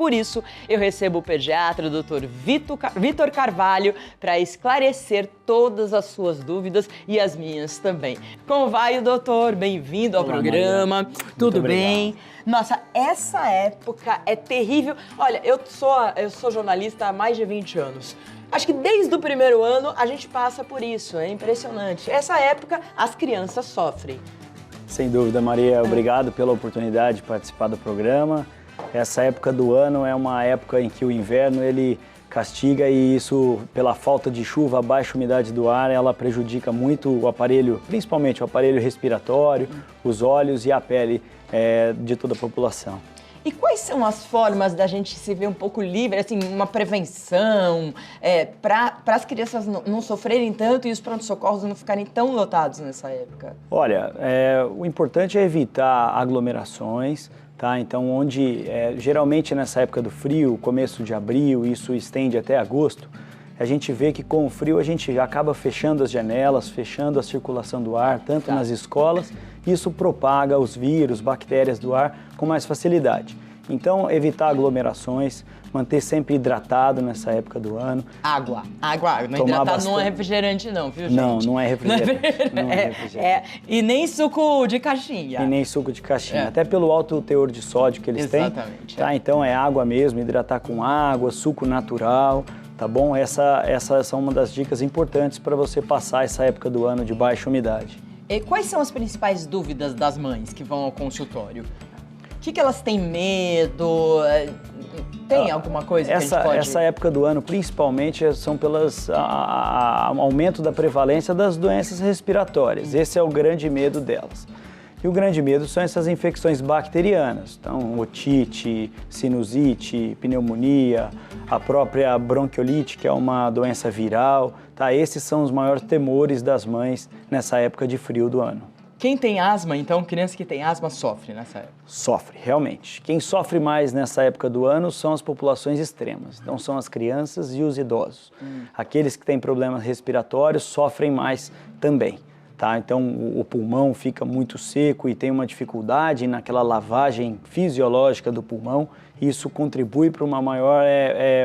Por isso, eu recebo o pediatra, o Dr. Vitor Carvalho, para esclarecer todas as suas dúvidas e as minhas também. Como vai, doutor? Bem-vindo ao programa. Maria. Tudo bem? Nossa, essa época é terrível. Olha, eu sou jornalista há mais de 20 anos. Acho que desde o primeiro ano a gente passa por isso, é impressionante. Essa época as crianças sofrem. Sem dúvida, Maria. Obrigado pela oportunidade de participar do programa. Essa época do ano é uma época em que o inverno ele castiga e isso, pela falta de chuva, a baixa umidade do ar, ela prejudica muito o aparelho, principalmente o aparelho respiratório, os olhos e a pele de toda a população. E quais são as formas da gente se ver um pouco livre, assim, uma prevenção, para as crianças não sofrerem tanto e os pronto-socorros não ficarem tão lotados nessa época? Olha, o importante é evitar aglomerações, tá? Então, geralmente nessa época do frio, começo de abril, isso estende até agosto, a gente vê que com o frio a gente acaba fechando as janelas, fechando a circulação do ar, tanto nas escolas, isso propaga os vírus, bactérias do ar com mais facilidade. Então, evitar aglomerações, manter sempre hidratado nessa época do ano. Água. Não hidratado não é refrigerante não, viu, gente? Não é refrigerante. Não é refrigerante. E nem suco de caixinha. E nem suco de caixinha, até pelo alto teor de sódio que eles têm. Exatamente. Tá? Então é água mesmo, hidratar com água, suco natural, tá bom? Essas são uma das dicas importantes para você passar essa época do ano de baixa umidade. E quais são as principais dúvidas das mães que vão ao consultório? O que elas têm medo? Tem alguma coisa que a gente pode... Essa época do ano, principalmente, são pelas aumento da prevalência das doenças respiratórias. Esse é o grande medo delas. E o grande medo são essas infecções bacterianas. Então, otite, sinusite, pneumonia, a própria bronquiolite, que é uma doença viral. Tá? Esses são os maiores temores das mães nessa época de frio do ano. Quem tem asma, então, criança que tem asma sofre nessa época? Sofre, realmente. Quem sofre mais nessa época do ano são as populações extremas. Então, são as crianças e os idosos. Aqueles que têm problemas respiratórios sofrem mais também. Tá? Então, o pulmão fica muito seco e tem uma dificuldade naquela lavagem fisiológica do pulmão. Isso contribui para uma maior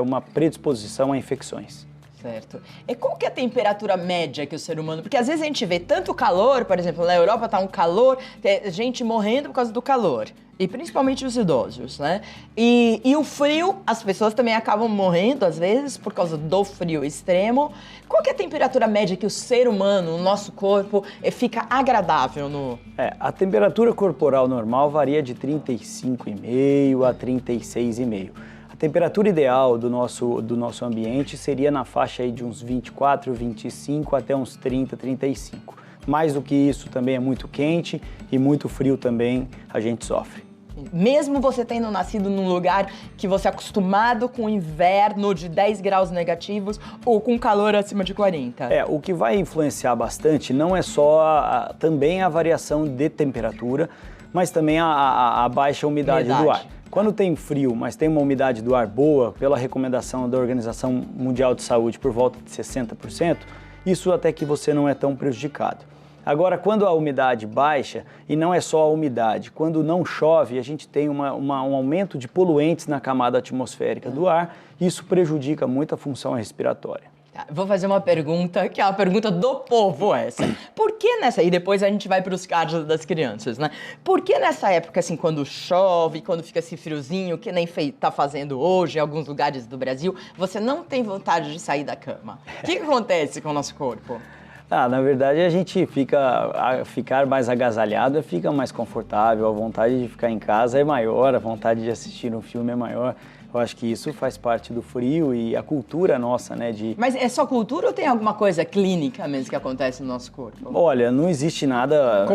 uma predisposição a infecções. Certo. E qual que é a temperatura média que o ser humano... Porque às vezes a gente vê tanto calor, por exemplo, na Europa tá um calor, tem gente morrendo por causa do calor. E principalmente os idosos, né? E o frio, as pessoas também acabam morrendo, às vezes, por causa do frio extremo. Qual que é a temperatura média que o ser humano, o nosso corpo, fica agradável no... A temperatura corporal normal varia de 35,5 a 36,5. A temperatura ideal do nosso ambiente seria na faixa aí de uns 24, 25 até uns 30, 35. Mais do que isso também é muito quente e muito frio também a gente sofre. Mesmo você tendo nascido num lugar que você é acostumado com inverno de 10 graus negativos ou com calor acima de 40? O que vai influenciar bastante não é só também a variação de temperatura, mas também a baixa umidade do ar. Quando tem frio, mas tem uma umidade do ar boa, pela recomendação da Organização Mundial de Saúde por volta de 60%, isso até que você não é tão prejudicado. Agora, quando a umidade baixa, e não é só a umidade, quando não chove, a gente tem um aumento de poluentes na camada atmosférica do ar, isso prejudica muito a função respiratória. Vou fazer uma pergunta, que é a pergunta do povo essa. Por que nessa... E depois a gente vai para os casos das crianças, né? Por que nessa época, assim, quando chove, quando fica esse friozinho, que nem tá fazendo hoje em alguns lugares do Brasil, você não tem vontade de sair da cama? O que acontece com o nosso corpo? Na verdade, a gente ficar mais agasalhado fica mais confortável, a vontade de ficar em casa é maior, a vontade de assistir um filme é maior. Eu acho que isso faz parte do frio e a cultura nossa, né? Mas é só cultura ou tem alguma coisa clínica mesmo que acontece no nosso corpo? Olha, não existe nada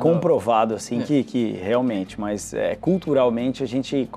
comprovado assim, que realmente, mas culturalmente a gente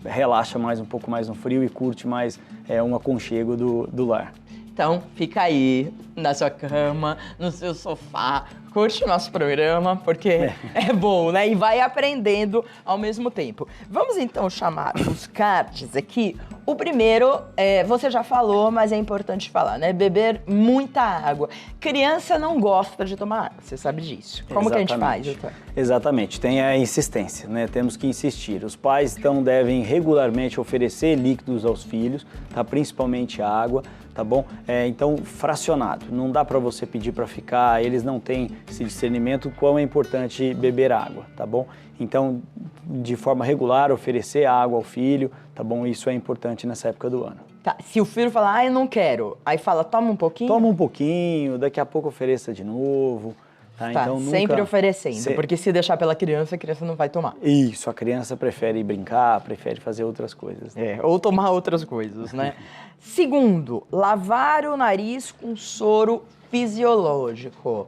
relaxa um pouco mais no frio e curte mais um aconchego do lar. Então, fica aí na sua cama, no seu sofá, curte o nosso programa, porque é bom, né? E vai aprendendo ao mesmo tempo. Vamos então chamar os cards aqui. O primeiro, você já falou, mas é importante falar, né? Beber muita água. Criança não gosta de tomar água, você sabe disso. Como que a gente faz, doutor? Exatamente, tem a insistência, né? Temos que insistir. Os pais, então, devem regularmente oferecer líquidos aos filhos, tá? Principalmente água, tá bom? Então, fracionado. Não dá para você pedir para ficar, eles não têm esse discernimento quão é importante beber água, tá bom? Então, de forma regular, oferecer água ao filho, tá bom? Isso é importante nessa época do ano. Tá, se o filho falar, eu não quero, aí fala, toma um pouquinho? Toma um pouquinho, daqui a pouco ofereça de novo. Tá, então, sempre oferecendo, porque se deixar pela criança, a criança não vai tomar. Isso, a criança prefere brincar, prefere fazer outras coisas. Né? Ou tomar outras coisas, né? Segundo, lavar o nariz com soro fisiológico.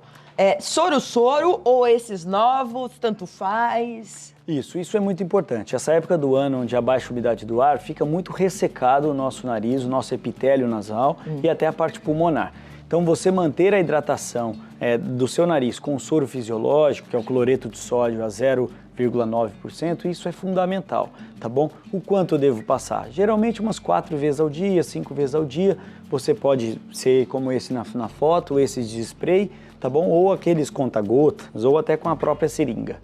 Soro ou esses novos, tanto faz? Isso é muito importante. Essa época do ano onde a baixa umidade do ar fica muito ressecado o nosso nariz, o nosso epitélio nasal e até a parte pulmonar. Então, você manter a hidratação do seu nariz com soro fisiológico, que é o cloreto de sódio a 0,9%, isso é fundamental, tá bom? O quanto eu devo passar? Geralmente umas 4 vezes ao dia, 5 vezes ao dia. Você pode ser como esse na foto, esses de spray, tá bom? Ou aqueles conta-gotas, ou até com a própria seringa.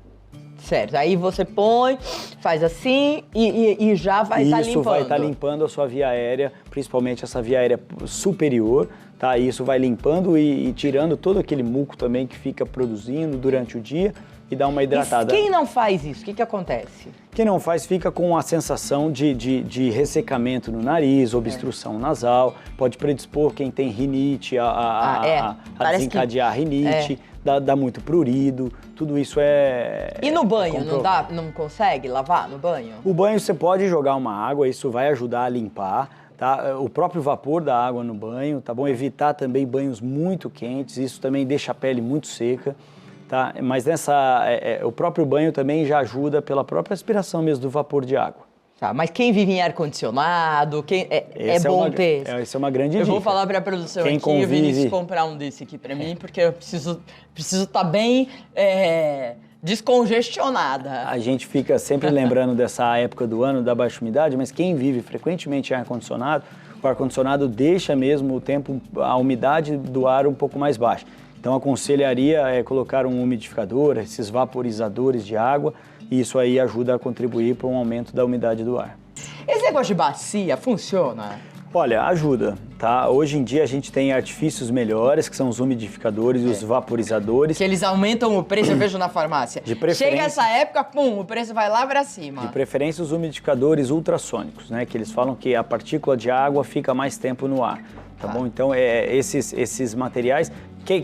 Certo, aí você põe, faz assim e já vai estar limpando. Isso vai estar limpando a sua via aérea, principalmente essa via aérea superior, tá? Isso vai limpando e tirando todo aquele muco também que fica produzindo durante o dia e dá uma hidratada. E quem não faz isso, o que acontece? Quem não faz fica com a sensação de ressecamento no nariz, obstrução nasal, pode predispor quem tem rinite a desencadear rinite. Dá muito prurido, tudo isso E no banho, não consegue lavar no banho? O banho você pode jogar uma água, isso vai ajudar a limpar, tá? O próprio vapor da água no banho, tá bom? Evitar também banhos muito quentes, isso também deixa a pele muito seca, tá? Mas o próprio banho também já ajuda pela própria aspiração mesmo do vapor de água. Tá, mas quem vive em ar-condicionado, é bom ter. Essa é uma grande dica. Eu vou falar para a produção aqui, o Vinícius comprar um desse aqui para mim, porque eu preciso estar bem descongestionada. A gente fica sempre lembrando dessa época do ano, da baixa umidade, mas quem vive frequentemente em ar-condicionado, o ar-condicionado deixa mesmo a umidade do ar um pouco mais baixa. Então, aconselharia colocar um umidificador, esses vaporizadores de água, e isso aí ajuda a contribuir para um aumento da umidade do ar. Esse negócio de bacia funciona? Olha, ajuda, tá? Hoje em dia a gente tem artifícios melhores, que são os umidificadores e os vaporizadores. Que eles aumentam o preço, eu vejo na farmácia. De preferência, chega essa época, pum, o preço vai lá para cima. De preferência os umidificadores ultrassônicos, né? Que eles falam que a partícula de água fica mais tempo no ar, tá bom? Então, esses materiais...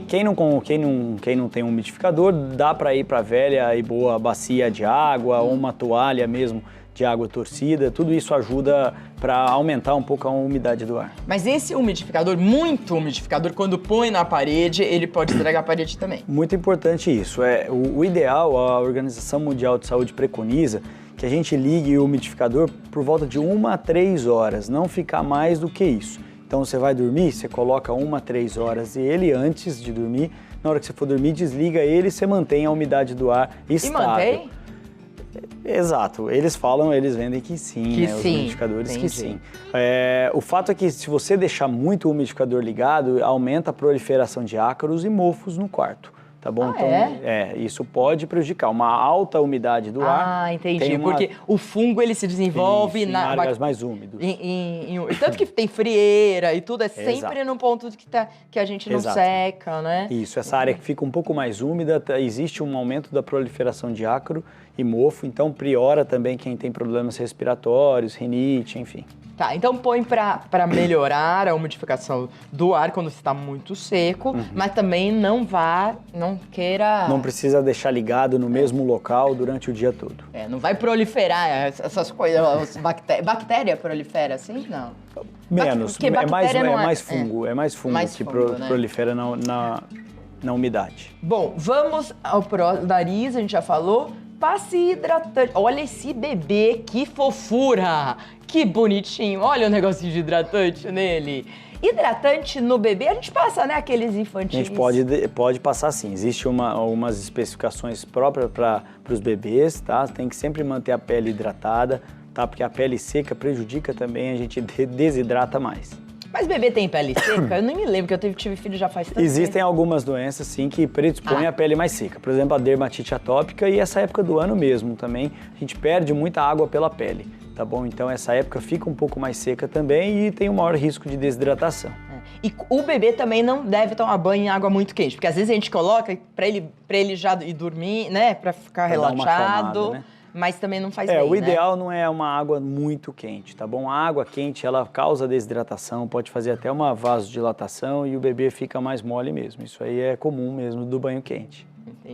Quem não tem um umidificador, dá para ir para a velha e boa bacia de água ou uma toalha mesmo de água torcida. Tudo isso ajuda para aumentar um pouco a umidade do ar. Mas esse umidificador, muito umidificador, quando põe na parede, ele pode estragar a parede também. Muito importante isso. O ideal, a Organização Mundial de Saúde preconiza que a gente ligue o umidificador por volta de 1 a 3 horas, não ficar mais do que isso. Então, você vai dormir, você coloca 1 a 3 horas ele antes de dormir. Na hora que você for dormir, desliga ele e você mantém a umidade do ar estável. E mantém? Exato. Eles vendem que sim, os umidificadores entendi. que sim. O fato é que se você deixar muito o umidificador ligado, aumenta a proliferação de ácaros e mofos no quarto. Tá bom? Então, isso pode prejudicar. Uma alta umidade do ar. Ah, entendi. Porque o fungo, ele se desenvolve em áreas mais úmidas. Tanto que tem frieira e tudo, sempre no ponto que a gente não seca, né? Isso, essa área que fica um pouco mais úmida, existe um aumento da proliferação de ácaro e mofo, então priora também quem tem problemas respiratórios, rinite, enfim. Tá, então põe para melhorar a umidificação do ar quando está muito seco, mas também não queira... Não precisa deixar ligado no mesmo local durante o dia todo. Não vai proliferar essas coisas, bactéria prolifera assim? Não. Menos, mais fungo, que né? prolifera na umidade. Bom, vamos ao nariz, a gente já falou. passe hidratante. Olha esse bebê, que fofura! Que bonitinho. Olha o negocinho de hidratante nele. Hidratante no bebê, a gente passa, né? Aqueles infantis. A gente pode passar sim. Existem algumas especificações próprias para os bebês, tá? Tem que sempre manter a pele hidratada, tá? Porque a pele seca prejudica também, a gente desidrata mais. Mas bebê tem pele seca? Eu nem me lembro, que eu tive filho já faz tanto tempo. Existem algumas doenças, sim, que predispõem a pele mais seca. Por exemplo, a dermatite atópica e essa época do ano mesmo também, a gente perde muita água pela pele, tá bom? Então essa época fica um pouco mais seca também e tem um maior risco de desidratação. E o bebê também não deve tomar banho em água muito quente, porque às vezes a gente coloca pra ele já ir dormir, né? Pra ficar relaxado. Né? Mas também não faz bem, o ideal não é uma água muito quente, tá bom? A água quente, ela causa desidratação, pode fazer até uma vasodilatação e o bebê fica mais mole mesmo. Isso aí é comum mesmo do banho quente.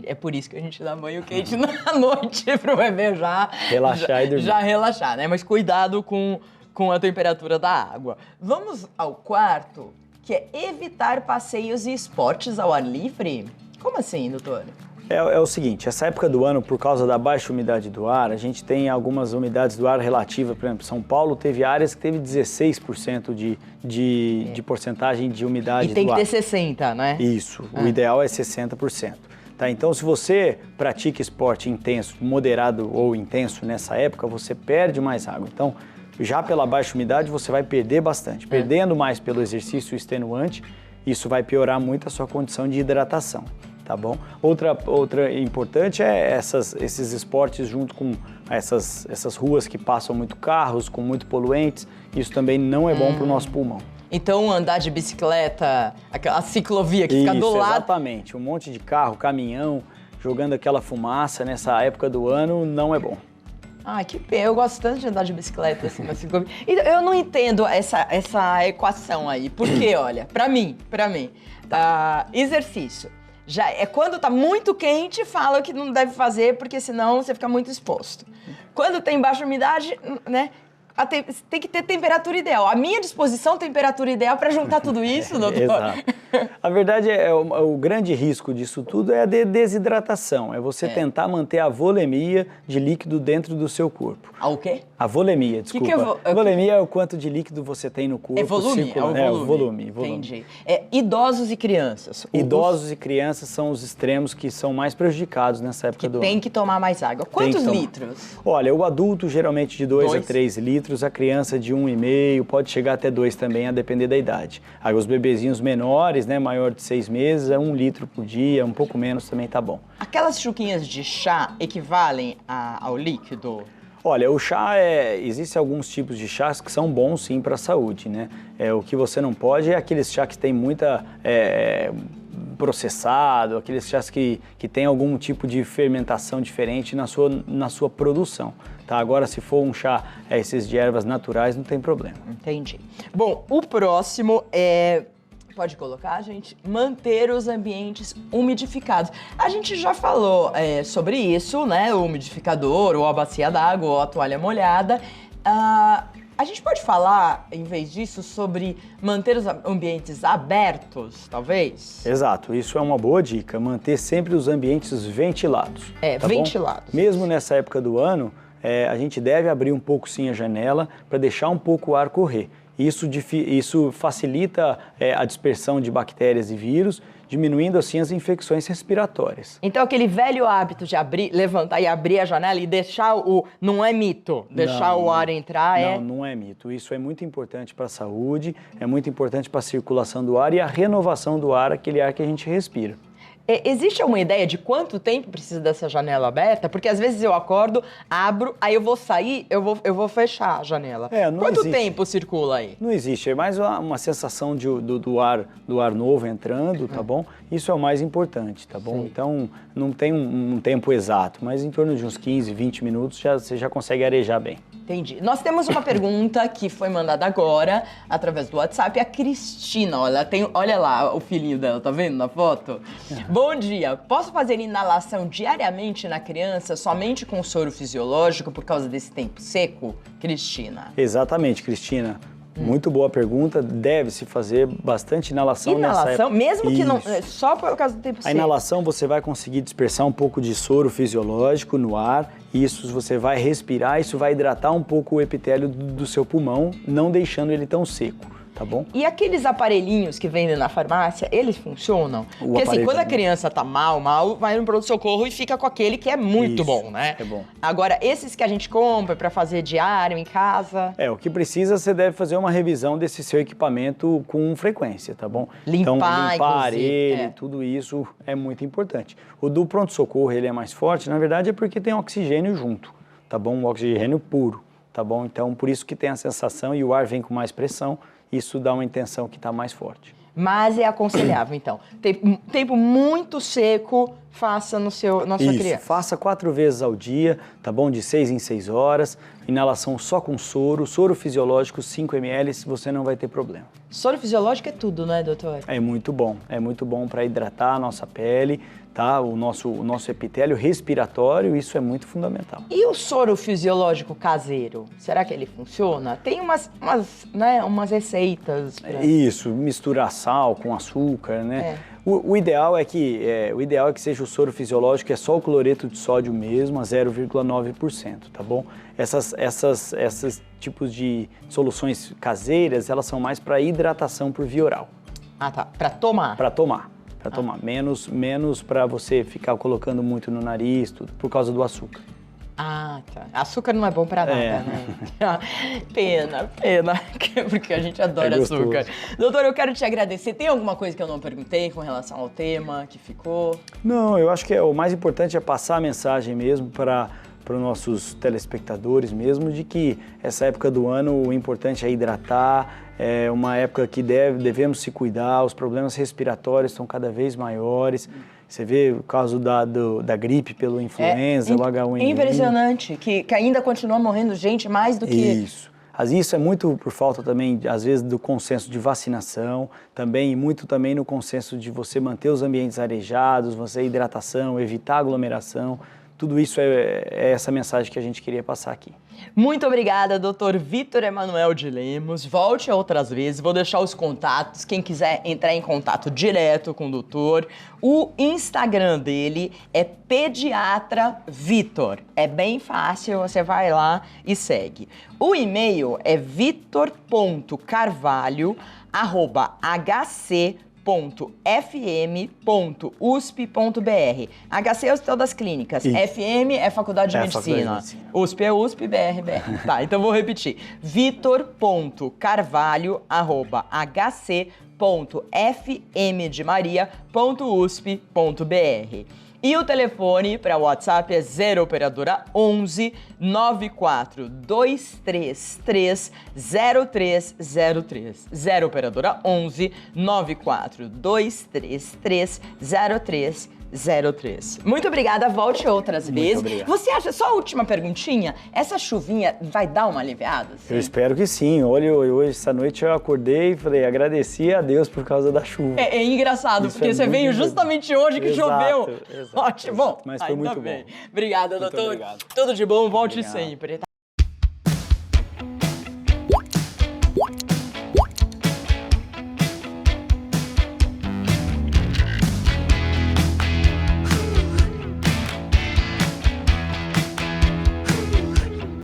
É por isso que a gente dá banho quente na noite pro bebê já... Relaxar e dormir. Já relaxar, né? Mas cuidado com a temperatura da água. Vamos ao quarto, que é evitar passeios e esportes ao ar livre? Como assim, doutor? É o seguinte, essa época do ano, por causa da baixa umidade do ar, a gente tem algumas umidades do ar relativa. Por exemplo, São Paulo teve áreas que teve 16% de porcentagem de umidade do ar. E tem que ter 60%, né? Isso, o ideal é 60%. Tá? Então, se você pratica esporte intenso, moderado ou intenso nessa época, você perde mais água. Então, já pela baixa umidade, você vai perder bastante. Perdendo mais pelo exercício extenuante, isso vai piorar muito a sua condição de hidratação. Tá bom? Outra importante é esses esportes junto com essas ruas que passam muito carros, com muito poluentes. Isso também não é bom para o nosso pulmão. Então andar de bicicleta, a ciclovia que fica do lado... Exatamente. Um monte de carro, caminhão, jogando aquela fumaça nessa época do ano não é bom. Ai, que pena. Eu gosto tanto de andar de bicicleta assim na ciclovia. Eu não entendo essa equação aí. Porque, olha, pra mim, exercício. Já é quando tá muito quente, fala que não deve fazer, porque senão você fica muito exposto. Quando tem baixa umidade, né? Tem que ter temperatura ideal. A minha disposição, temperatura ideal para juntar tudo isso, doutor? Exato. A verdade o grande risco disso tudo é a desidratação. É você tentar manter a volemia de líquido dentro do seu corpo. A o quê? A volemia, desculpa. Volemia é o quanto de líquido você tem no corpo. É volume? O volume. Entendi. Idosos e crianças. Idosos e crianças são os extremos que são mais prejudicados nessa época do ano. Tem que tomar mais água. Quantos litros? Olha, o adulto geralmente de 2 a 3 litros. A criança de 1,5, pode chegar até 2 também, a depender da idade. Aí os bebezinhos menores, né, maior de 6 meses, é 1 litro por dia, um pouco menos também tá bom. Aquelas chuquinhas de chá equivalem ao líquido? Olha, o chá existem alguns tipos de chás que são bons sim para a saúde, né? O que você não pode é aqueles chás que tem muita processado, aqueles chás que tem algum tipo de fermentação diferente na sua produção. Tá? Agora, se for um chá, esses de ervas naturais, não tem problema. Entendi. Bom, o próximo pode colocar, gente, manter os ambientes umidificados. A gente já falou sobre isso, né? O umidificador, ou a bacia d'água, ou a toalha molhada. A gente pode falar, em vez disso, sobre manter os ambientes abertos, talvez? Exato, isso é uma boa dica, manter sempre os ambientes ventilados. Tá ventilados. Bom? Mesmo nessa época do ano, a gente deve abrir um pouco sim a janela para deixar um pouco o ar correr. Isso facilita a dispersão de bactérias e vírus, diminuindo assim as infecções respiratórias. Então aquele velho hábito de levantar e abrir a janela e deixar não é mito, deixar o ar entrar Não é mito. Isso é muito importante para a saúde, é muito importante para a circulação do ar e a renovação do ar, aquele ar que a gente respira. Existe alguma ideia de quanto tempo precisa dessa janela aberta? Porque às vezes eu acordo, abro, aí eu vou sair, eu vou fechar a janela. Quanto tempo circula aí? Não existe, é mais uma sensação do ar novo entrando, tá bom? Isso é o mais importante, tá bom? Sim. Então, não tem um tempo exato, mas em torno de uns 15, 20 minutos você já consegue arejar bem. Entendi. Nós temos uma pergunta que foi mandada agora, através do WhatsApp, a Cristina. Olha lá o filhinho dela, tá vendo na foto? Bom dia, posso fazer inalação diariamente na criança somente com soro fisiológico por causa desse tempo seco? Cristina. Exatamente, Cristina. Muito boa pergunta. Deve-se fazer bastante inalação nessa época. Inalação? Mesmo que não... Só por causa do tempo seco? A inalação você vai conseguir dispersar um pouco de soro fisiológico no ar. Isso você vai respirar, isso vai hidratar um pouco o epitélio do seu pulmão, não deixando ele tão seco. Tá bom? E aqueles aparelhinhos que vendem na farmácia, eles funcionam? Porque assim, quando a criança tá mal, vai no pronto-socorro e fica com aquele que é muito bom, né? É bom. Agora, esses que a gente compra pra fazer diário em casa... O que precisa, você deve fazer uma revisão desse seu equipamento com frequência, tá bom? Limpar ele, tudo isso é muito importante. O do pronto-socorro, ele é mais forte, na verdade é porque tem oxigênio junto, tá bom? Um oxigênio puro, tá bom? Então, por isso que tem a sensação e o ar vem com mais pressão, isso dá uma intenção que está mais forte. Mas é aconselhável, então. Tempo muito seco, faça na sua criança. Faça 4 vezes ao dia, tá bom? De 6 em 6 horas. Inalação só com soro fisiológico 5 ml, você não vai ter problema. Soro fisiológico é tudo, né, doutor? É muito bom para hidratar a nossa pele, tá? O nosso epitélio respiratório, isso é muito fundamental. E o soro fisiológico caseiro, será que ele funciona? Tem umas receitas. Isso, misturar sal com açúcar, né? O ideal é que seja o soro fisiológico, é só o cloreto de sódio mesmo, a 0,9%, tá bom? Essas tipos de soluções caseiras, elas são mais para hidratação por via oral. Ah, tá. Para tomar? Para tomar. Menos para você ficar colocando muito no nariz, tudo, por causa do açúcar. Ah, tá. Açúcar não é bom pra nada, né? Pena, porque a gente adora açúcar. Doutor, eu quero te agradecer. Tem alguma coisa que eu não perguntei com relação ao tema que ficou? Não, eu acho que o mais importante é passar a mensagem mesmo para os nossos telespectadores mesmo, de que essa época do ano o importante é hidratar, é uma época que devemos se cuidar, os problemas respiratórios estão cada vez maiores. Você vê o caso da gripe pelo influenza, o H1N1. É impressionante que ainda continua morrendo gente mais do que... Isso é muito por falta também, às vezes, do consenso de vacinação, também, e muito também no consenso de você manter os ambientes arejados, você hidratação, evitar aglomeração. Tudo isso é essa mensagem que a gente queria passar aqui. Muito obrigada, Dr. Vitor Emanuel de Lemos. Volte outras vezes, vou deixar os contatos. Quem quiser entrar em contato direto com o doutor, o Instagram dele é Pediatra Vitor. É bem fácil, você vai lá e segue. O e-mail é vitor.carvalho@hc.fm.usp.br. HC é o Hospital das Clínicas, FM é Faculdade de Medicina, USP é USP, BR. Tá, então vou repetir. vitor.carvalho@hc.fmdemaria.usp.br. E o telefone para o WhatsApp é 0 operadora 11 94233 0303. 0 operadora 11 94233 0303. Muito obrigada, volte outras vezes. Obrigado. Você acha, só a última perguntinha, essa chuvinha vai dar uma aliviada? Assim? Eu espero que sim. Olha, hoje, essa noite eu acordei e falei, agradeci a Deus por causa da chuva. É engraçado, porque você veio justamente hoje que choveu. Exato, ótimo. Mas foi muito bom. Obrigada, doutor. Obrigado. Tudo de bom, volte sempre.